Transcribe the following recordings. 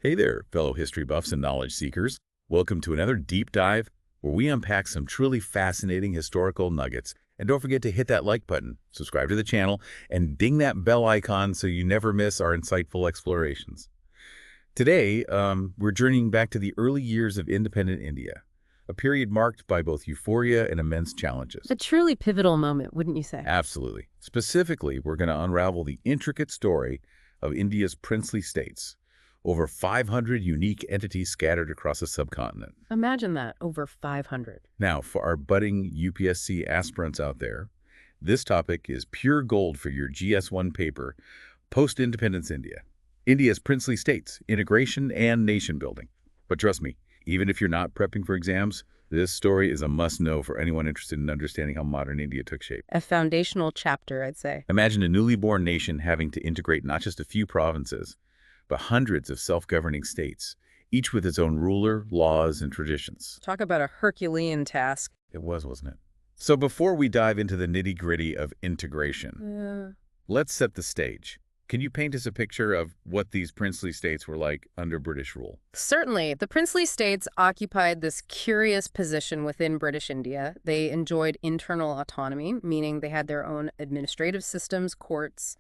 Hey there, fellow history buffs and knowledge seekers. Welcome to another deep dive where we unpack some truly fascinating historical nuggets. And don't forget to hit that like button, subscribe to the channel, and ding that bell icon so you never miss our insightful explorations. Today, we're journeying back to the early years of independent India, a period marked by both euphoria and immense challenges. A truly pivotal moment, wouldn't you say? Absolutely. Specifically, we're going to unravel the intricate story of India's princely states, over 500 unique entities scattered across the subcontinent. Imagine that, over 500. Now, for our budding UPSC aspirants out there, this topic is pure gold for your GS1 paper, Post-Independence India. India's princely states, integration, and nation building. But trust me, even if you're not prepping for exams, this story is a must-know for anyone interested in understanding how modern India took shape. A foundational chapter, I'd say. Imagine a newly born nation having to integrate not just a few provinces, but hundreds of self-governing states, each with its own ruler, laws, and traditions. Talk about a Herculean task. It was, wasn't it? So before we dive into the nitty-gritty of integration, let's set the stage. Can you paint us a picture of what these princely states were like under British rule? Certainly. The princely states occupied this curious position within British India. They enjoyed internal autonomy, meaning they had their own administrative systems, courts,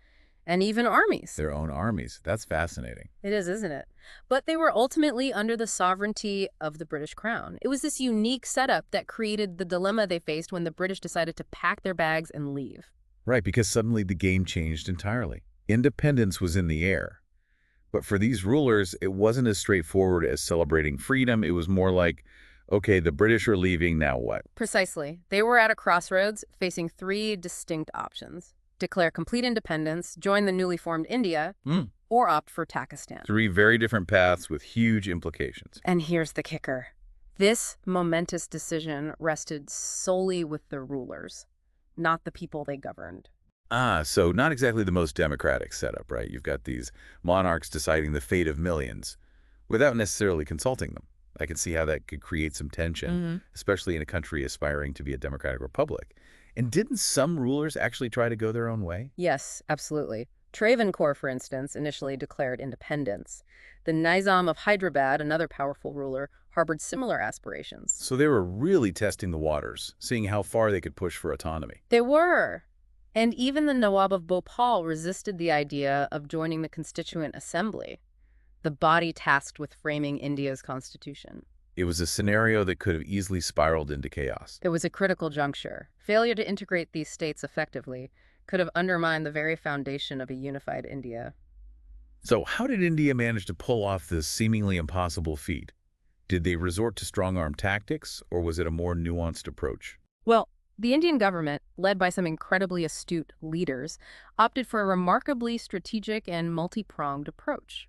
and even armies. Their own armies. That's fascinating. It is, isn't it? But they were ultimately under the sovereignty of the British Crown. It was this unique setup that created the dilemma they faced when the British decided to pack their bags and leave. Right, because suddenly the game changed entirely. Independence was in the air. But for these rulers, it wasn't as straightforward as celebrating freedom. It was more like, okay, the British are leaving, now what? Precisely. They were at a crossroads, facing three distinct options: declare complete independence, join the newly formed India, or opt for Pakistan. Three very different paths with huge implications. And here's the kicker. This momentous decision rested solely with the rulers, not the people they governed. So not exactly the most democratic setup, right? You've got these monarchs deciding the fate of millions without necessarily consulting them. I can see how that could create some tension, especially in a country aspiring to be a democratic republic. And didn't some rulers actually try to go their own way? Yes, absolutely. Travancore, for instance, initially declared independence. The Nizam of Hyderabad, another powerful ruler, harbored similar aspirations. So they were really testing the waters, seeing how far they could push for autonomy. They were. And even the Nawab of Bhopal resisted the idea of joining the Constituent Assembly, the body tasked with framing India's constitution. It was a scenario that could have easily spiraled into chaos. It was a critical juncture. Failure to integrate these states effectively could have undermined the very foundation of a unified India. So how did India manage to pull off this seemingly impossible feat? Did they resort to strong-arm tactics, or was it a more nuanced approach? Well, the Indian government, led by some incredibly astute leaders, opted for a remarkably strategic and multi-pronged approach.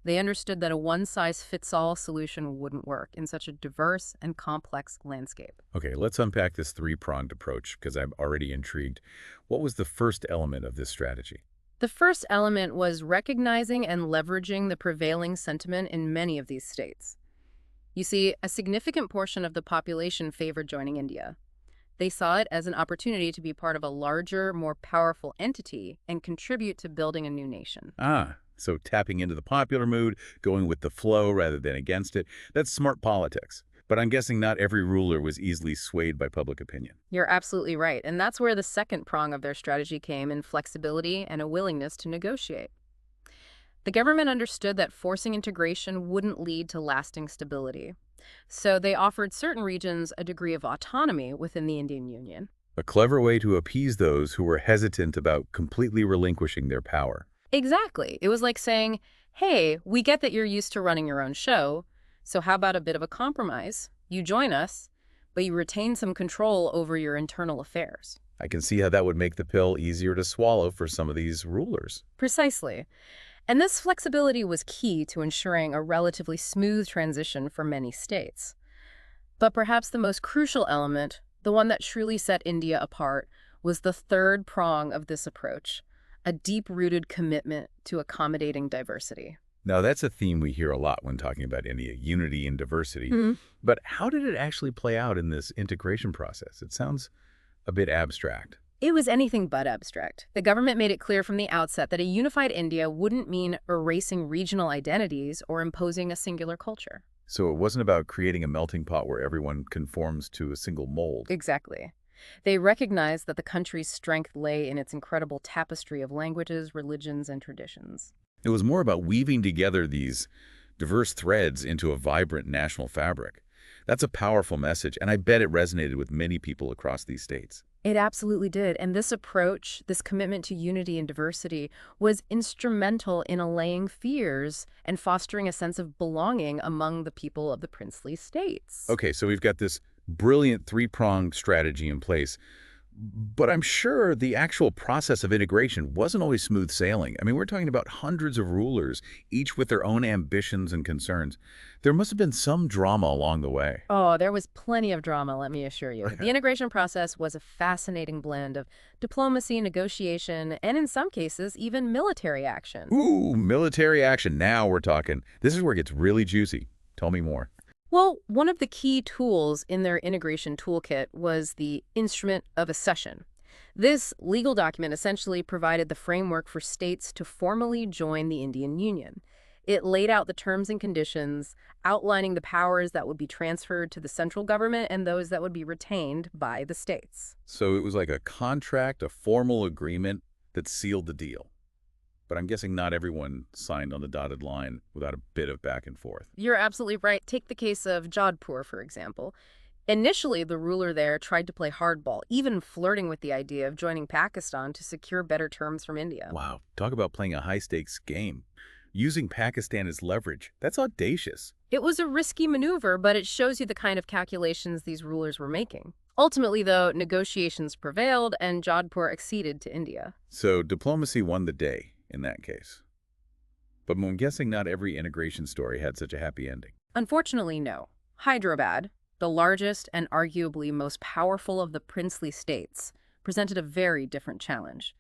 They understood that a one-size-fits-all solution wouldn't work in such a diverse and complex landscape. Okay, let's unpack this three-pronged approach because I'm already intrigued. What was the first element of this strategy? The first element was recognizing and leveraging the prevailing sentiment in many of these states. You see, a significant portion of the population favored joining India. They saw it as an opportunity to be part of a larger, more powerful entity and contribute to building a new nation. So tapping into the popular mood, going with the flow rather than against it, that's smart politics. But I'm guessing not every ruler was easily swayed by public opinion. You're absolutely right, and that's where the second prong of their strategy came in flexibility and a willingness to negotiate. The government understood that forcing integration wouldn't lead to lasting stability. So they offered certain regions a degree of autonomy within the Indian Union. A clever way to appease those who were hesitant about completely relinquishing their power. Exactly. It was like saying, hey, we get that you're used to running your own show, so how about a bit of a compromise? You join us, but you retain some control over your internal affairs. I can see how that would make the pill easier to swallow for some of these rulers. Precisely. And this flexibility was key to ensuring a relatively smooth transition for many states. But perhaps the most crucial element, the one that truly set India apart, was the third prong of this approach: a deep-rooted commitment to accommodating diversity. Now, that's a theme we hear a lot when talking about India, unity and diversity. But how did it actually play out in this integration process? It sounds a bit abstract. It was anything but abstract. The government made it clear from the outset that a unified India wouldn't mean erasing regional identities or imposing a singular culture. So it wasn't about creating a melting pot where everyone conforms to a single mold. Exactly. They recognized that the country's strength lay in its incredible tapestry of languages, religions, and traditions. It was more about weaving together these diverse threads into a vibrant national fabric. That's a powerful message, and I bet it resonated with many people across these states. It absolutely did. And this approach, this commitment to unity and diversity, was instrumental in allaying fears and fostering a sense of belonging among the people of the princely states. Okay, so we've got this brilliant three-pronged strategy in place, but I'm sure the actual process of integration wasn't always smooth sailing. I mean, we're talking about hundreds of rulers, each with their own ambitions and concerns. There must have been some drama along the way. Oh, there was plenty of drama, let me assure you. The integration process was a fascinating blend of diplomacy, negotiation, and in some cases, even military action. Ooh, military action. Now we're talking. This is where it gets really juicy. Tell me more. Well, one of the key tools in their integration toolkit was the Instrument of Accession. This legal document essentially provided the framework for states to formally join the Indian Union. It laid out the terms and conditions, outlining the powers that would be transferred to the central government and those that would be retained by the states. So it was like a contract, a formal agreement that sealed the deal. But I'm guessing not everyone signed on the dotted line without a bit of back and forth. You're absolutely right. Take the case of Jodhpur, for example. Initially, the ruler there tried to play hardball, even flirting with the idea of joining Pakistan to secure better terms from India. Wow, talk about playing a high-stakes game. Using Pakistan as leverage. That's audacious. It was a risky maneuver, but it shows you the kind of calculations these rulers were making. Ultimately, though, negotiations prevailed and Jodhpur acceded to India. So diplomacy won the day in that case. But I'm guessing not every integration story had such a happy ending. Unfortunately, no. Hyderabad, the largest and arguably most powerful of the princely states, presented a very different challenge.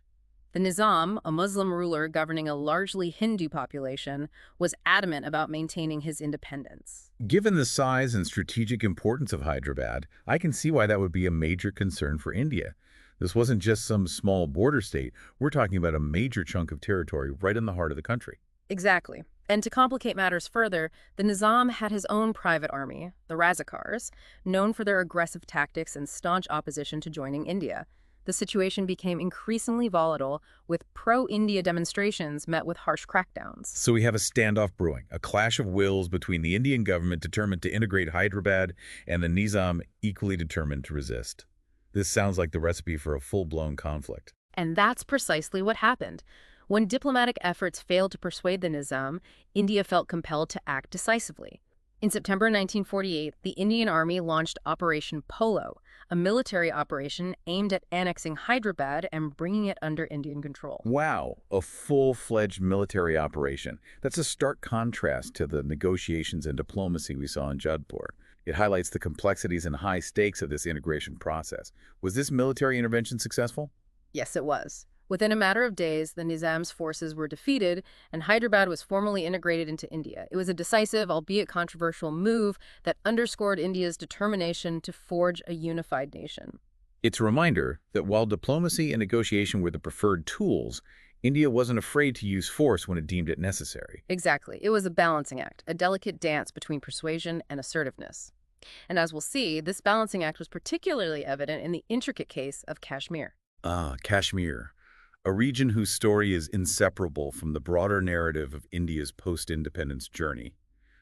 The Nizam, a Muslim ruler governing a largely Hindu population, was adamant about maintaining his independence. Given the size and strategic importance of Hyderabad, I can see why that would be a major concern for India. This wasn't just some small border state. We're talking about a major chunk of territory right in the heart of the country. Exactly. And to complicate matters further, the Nizam had his own private army, the Razakars, known for their aggressive tactics and staunch opposition to joining India. The situation became increasingly volatile, with pro-India demonstrations met with harsh crackdowns. So we have a standoff brewing, a clash of wills between the Indian government determined to integrate Hyderabad and the Nizam equally determined to resist. This sounds like the recipe for a full-blown conflict. And that's precisely what happened. When diplomatic efforts failed to persuade the Nizam, India felt compelled to act decisively. In September 1948, the Indian Army launched Operation Polo, a military operation aimed at annexing Hyderabad and bringing it under Indian control. Wow, a full-fledged military operation. That's a stark contrast to the negotiations and diplomacy we saw in Jodhpur. It highlights the complexities and high stakes of this integration process. Was this military intervention successful? Yes, it was. Within a matter of days, the Nizam's forces were defeated, and Hyderabad was formally integrated into India. It was a decisive, albeit controversial, move that underscored India's determination to forge a unified nation. It's a reminder that while diplomacy and negotiation were the preferred tools, India wasn't afraid to use force when it deemed it necessary. Exactly. It was a balancing act, a delicate dance between persuasion and assertiveness. And as we'll see, this balancing act was particularly evident in the intricate case of Kashmir. Ah, Kashmir, a region whose story is inseparable from the broader narrative of India's post-independence journey,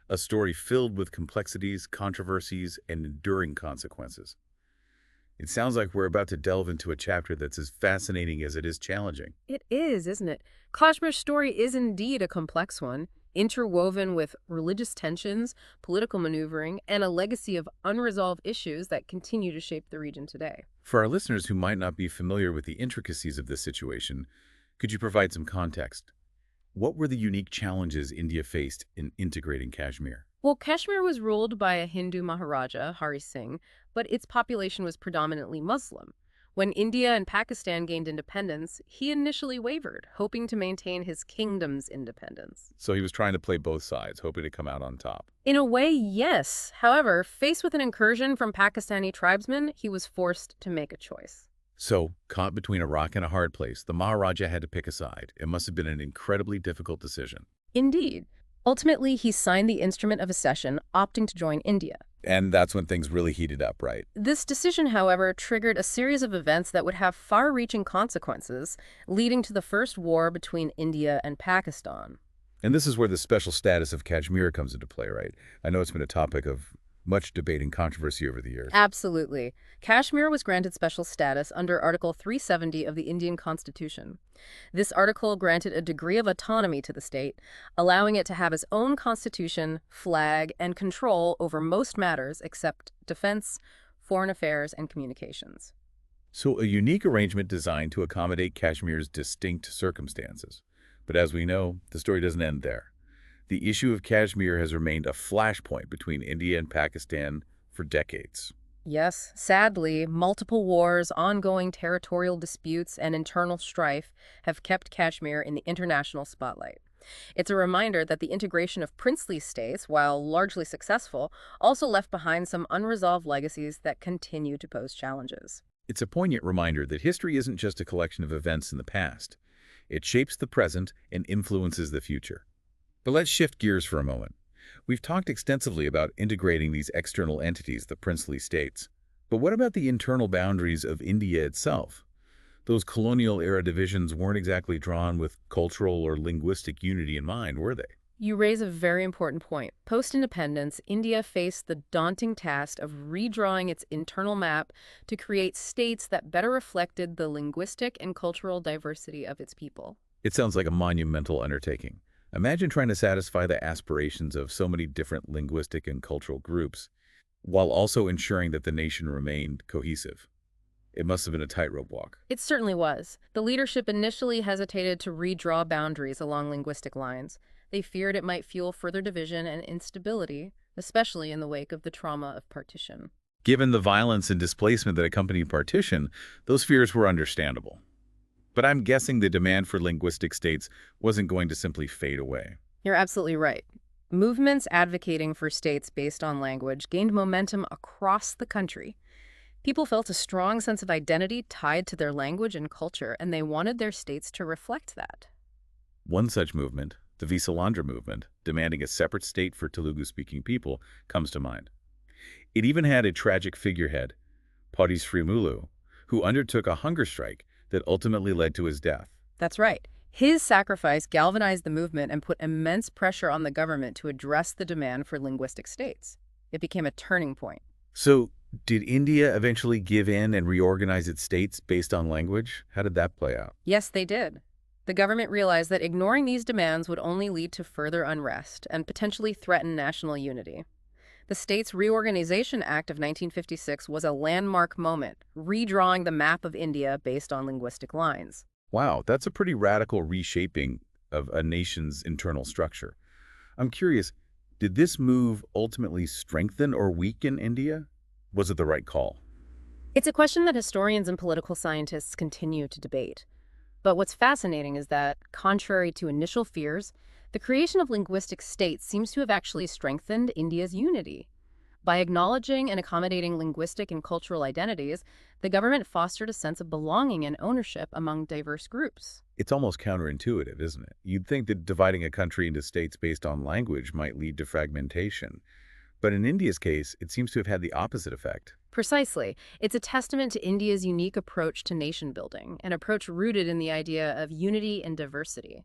a story filled with complexities, controversies, and enduring consequences. It sounds like we're about to delve into a chapter that's as fascinating as it is challenging. It is, isn't it? Kashmir's story is indeed a complex one, interwoven with religious tensions, political maneuvering, and a legacy of unresolved issues that continue to shape the region today. For our listeners who might not be familiar with the intricacies of this situation, could you provide some context? What were the unique challenges India faced in integrating Kashmir? Well, Kashmir was ruled by a Hindu Maharaja, Hari Singh, but its population was predominantly Muslim. When India and Pakistan gained independence, he initially wavered, hoping to maintain his kingdom's independence. So he was trying to play both sides, hoping to come out on top. In a way, yes. However, faced with an incursion from Pakistani tribesmen, he was forced to make a choice. So, caught between a rock and a hard place, the Maharaja had to pick a side. It must have been an incredibly difficult decision. Indeed. Ultimately, he signed the instrument of accession, opting to join India. And that's when things really heated up, right? This decision, however, triggered a series of events that would have far-reaching consequences, leading to the first war between India and Pakistan. And this is where the special status of Kashmir comes into play, right? I know it's been a topic of much debate and controversy over the years. Absolutely. Kashmir was granted special status under Article 370 of the Indian Constitution. This article granted a degree of autonomy to the state, allowing it to have its own constitution, flag, and control over most matters except defense, foreign affairs, and communications. So a unique arrangement designed to accommodate Kashmir's distinct circumstances. But as we know, the story doesn't end there. The issue of Kashmir has remained a flashpoint between India and Pakistan for decades. Yes, sadly, multiple wars, ongoing territorial disputes, and internal strife have kept Kashmir in the international spotlight. It's a reminder that the integration of princely states, while largely successful, also left behind some unresolved legacies that continue to pose challenges. It's a poignant reminder that history isn't just a collection of events in the past. It shapes the present and influences the future. But let's shift gears for a moment. We've talked extensively about integrating these external entities, the princely states. But what about the internal boundaries of India itself? Those colonial-era divisions weren't exactly drawn with cultural or linguistic unity in mind, were they? You raise a very important point. Post-independence, India faced the daunting task of redrawing its internal map to create states that better reflected the linguistic and cultural diversity of its people. It sounds like a monumental undertaking. Imagine trying to satisfy the aspirations of so many different linguistic and cultural groups, while also ensuring that the nation remained cohesive. It must have been a tightrope walk. It certainly was. The leadership initially hesitated to redraw boundaries along linguistic lines. They feared it might fuel further division and instability, especially in the wake of the trauma of partition. Given the violence and displacement that accompanied partition, those fears were understandable. But I'm guessing the demand for linguistic states wasn't going to simply fade away. You're absolutely right. Movements advocating for states based on language gained momentum across the country. People felt a strong sense of identity tied to their language and culture, and they wanted their states to reflect that. One such movement, the Visalandra movement, demanding a separate state for Telugu-speaking people, comes to mind. It even had a tragic figurehead, Patti Srimulu, who undertook a hunger strike that ultimately led to his death. That's right. His sacrifice galvanized the movement and put immense pressure on the government to address the demand for linguistic states. It became a turning point. So, did India eventually give in and reorganize its states based on language? How did that play out? Yes, they did. The government realized that ignoring these demands would only lead to further unrest and potentially threaten national unity. The States Reorganization Act of 1956 was a landmark moment, redrawing the map of India based on linguistic lines. Wow, that's a pretty radical reshaping of a nation's internal structure. I'm curious, did this move ultimately strengthen or weaken India? Was it the right call? It's a question that historians and political scientists continue to debate. But what's fascinating is that, contrary to initial fears, the creation of linguistic states seems to have actually strengthened India's unity. By acknowledging and accommodating linguistic and cultural identities, the government fostered a sense of belonging and ownership among diverse groups. It's almost counterintuitive, isn't it? You'd think that dividing a country into states based on language might lead to fragmentation. But in India's case, it seems to have had the opposite effect. Precisely. It's a testament to India's unique approach to nation building, an approach rooted in the idea of unity and diversity.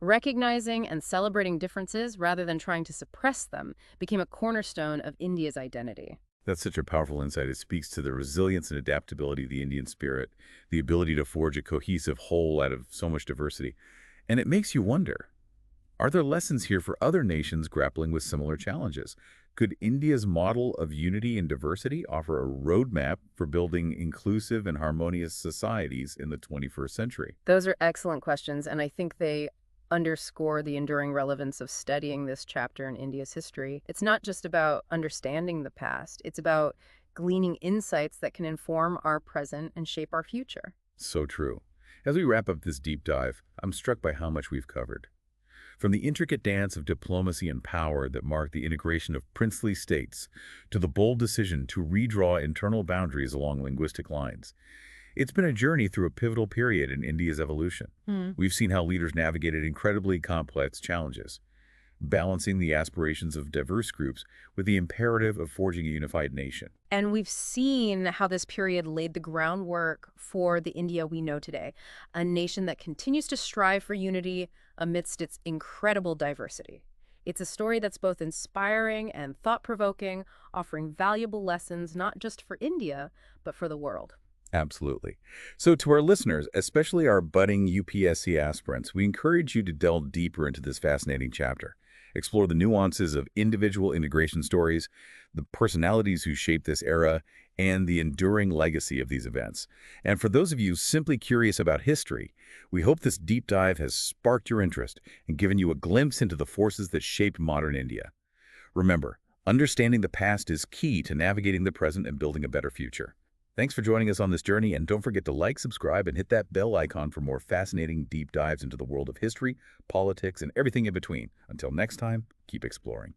Recognizing and celebrating differences rather than trying to suppress them became a cornerstone of India's identity. That's such a powerful insight. It speaks to the resilience and adaptability of the Indian spirit, the ability to forge a cohesive whole out of so much diversity. And it makes you wonder, are there lessons here for other nations grappling with similar challenges? Could India's model of unity and diversity offer a roadmap for building inclusive and harmonious societies in the 21st century? Those are excellent questions, and I think they underscore the enduring relevance of studying this chapter in India's history. It's not just about understanding the past, it's about gleaning insights that can inform our present and shape our future. So true. As we wrap up this deep dive, I'm struck by how much we've covered. From the intricate dance of diplomacy and power that marked the integration of princely states to the bold decision to redraw internal boundaries along linguistic lines, It's been a journey through a pivotal period in India's evolution. Hmm. We've seen how leaders navigated incredibly complex challenges, balancing the aspirations of diverse groups with the imperative of forging a unified nation. And we've seen how this period laid the groundwork for the India we know today, a nation that continues to strive for unity amidst its incredible diversity. It's a story that's both inspiring and thought-provoking, offering valuable lessons not just for India, but for the world. Absolutely. So to our listeners, especially our budding UPSC aspirants, we encourage you to delve deeper into this fascinating chapter. Explore the nuances of individual integration stories, the personalities who shaped this era, and the enduring legacy of these events. And for those of you simply curious about history, we hope this deep dive has sparked your interest and given you a glimpse into the forces that shaped modern India. Remember, understanding the past is key to navigating the present and building a better future. Thanks for joining us on this journey, and don't forget to like, subscribe, and hit that bell icon for more fascinating deep dives into the world of history, politics, and everything in between. Until next time, keep exploring.